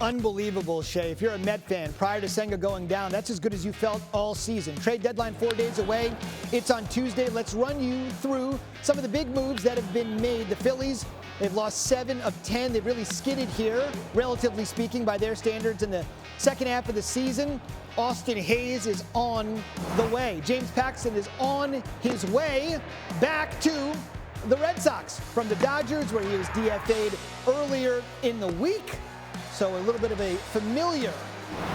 Unbelievable, Shea. If you're a Met fan, prior to Senga going down, that's as good as you felt all season. Trade deadline 4 days away. It's on Tuesday. Let's run you through some of the big moves that have been made. The Phillies, they've lost 7 of 10. They've really skidded here, relatively speaking, by their standards in the second half of the season. Austin Hayes is on the way. James Paxton is on his way back to the Red Sox from the Dodgers, where he was DFA'd earlier in the week. So a little bit of a familiar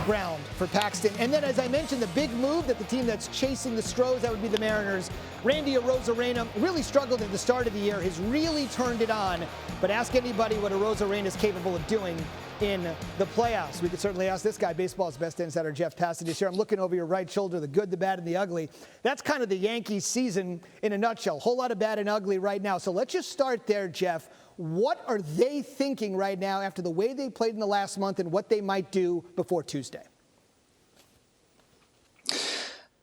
ground for Paxton. And then, as I mentioned, the big move that the team that's chasing the Stros, that would be the Mariners. Randy Arozarena really struggled at the start of the year, has really turned it on. But ask anybody what Arozarena is capable of doing in the playoffs. We could certainly ask this guy, baseball's best insider, Jeff Passan, is here. I'm looking over your right shoulder, the good, the bad, and the ugly. That's kind of the Yankees season in a nutshell. Whole lot of bad and ugly right now. So let's just start there, Jeff. What are they thinking right now after the way they played in the last month and what they might do before Tuesday?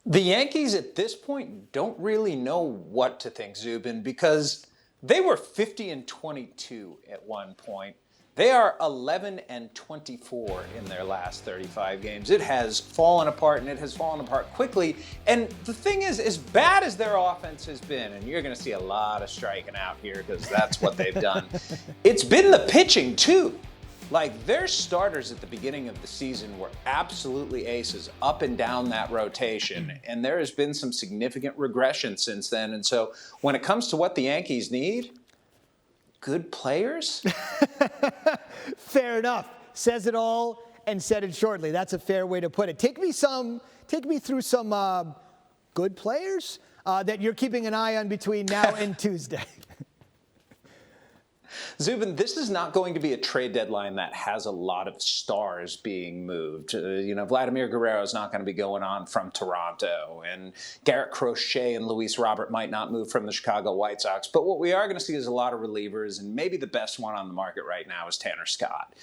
The Yankees at this point don't really know what to think, Zubin, because they were 50-22 at one point. They are 11-24 in their last 35 games. It has fallen apart, and it has fallen apart quickly. And the thing is, as bad as their offense has been, and you're going to see a lot of striking out here because that's what they've done, it's been the pitching, too. Like, their starters at the beginning of the season were absolutely aces up and down that rotation, and there has been some significant regression since then. And so when it comes to what the Yankees need, good players? Fair enough. Says it all and said it shortly. That's a fair way to put it. Take me through some good players that you're keeping an eye on between now and Tuesday. Zubin, this is not going to be a trade deadline that has a lot of stars being moved. Vladimir Guerrero is not going to be going on from Toronto, and Garrett Crochet and Luis Robert might not move from the Chicago White Sox. But what we are going to see is a lot of relievers, and maybe the best one on the market right now is Tanner Scott.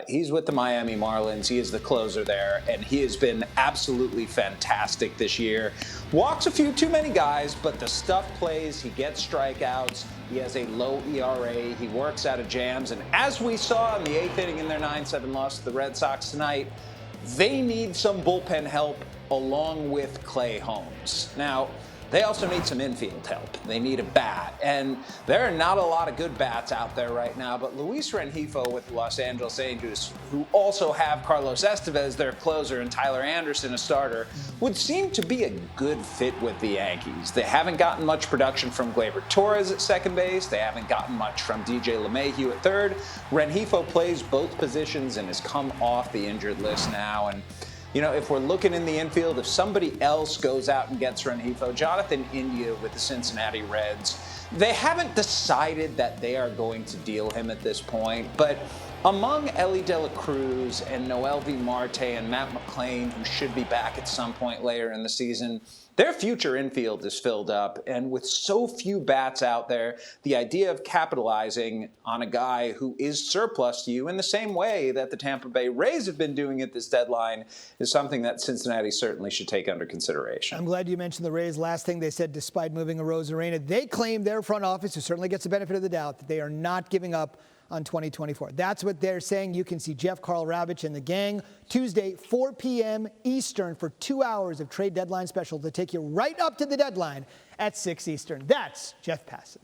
He's with the Miami Marlins. He is the closer there, and he has been absolutely fantastic this year. Walks a few too many guys, but the stuff plays. He gets strikeouts. He has a low ERA. He works out of jams. And as we saw in the 8th inning in their 9-7 loss to the Red Sox tonight, they need some bullpen help along with Clay Holmes. Now, they also need some infield help. They need a bat. And there are not a lot of good bats out there right now, but Luis Rengifo with the Los Angeles Angels, who also have Carlos Estevez, their closer, and Tyler Anderson, a starter, would seem to be a good fit with the Yankees. They haven't gotten much production from Gleyber Torres at second base. They haven't gotten much from DJ LeMahieu at third. Rengifo plays both positions and has come off the injured list now. And if we're looking in the infield, if somebody else goes out and gets Rengifo, Jonathan India with the Cincinnati Reds, they haven't decided that they are going to deal him at this point. But among Elly De La Cruz and Noelvi Marte and Matt McClain, who should be back at some point later in the season, their future infield is filled up, and with so few bats out there, the idea of capitalizing on a guy who is surplus to you in the same way that the Tampa Bay Rays have been doing at this deadline is something that Cincinnati certainly should take under consideration. I'm glad you mentioned the Rays. Last thing they said, despite moving Arozarena, they claim their front office, who certainly gets the benefit of the doubt, that they are not giving up on 2024. That's what they're saying. You can see Jeff Karl-Ravech and the gang Tuesday, 4 p.m. Eastern for 2 hours of trade deadline special to take you right up to the deadline at 6 Eastern. That's Jeff Passan.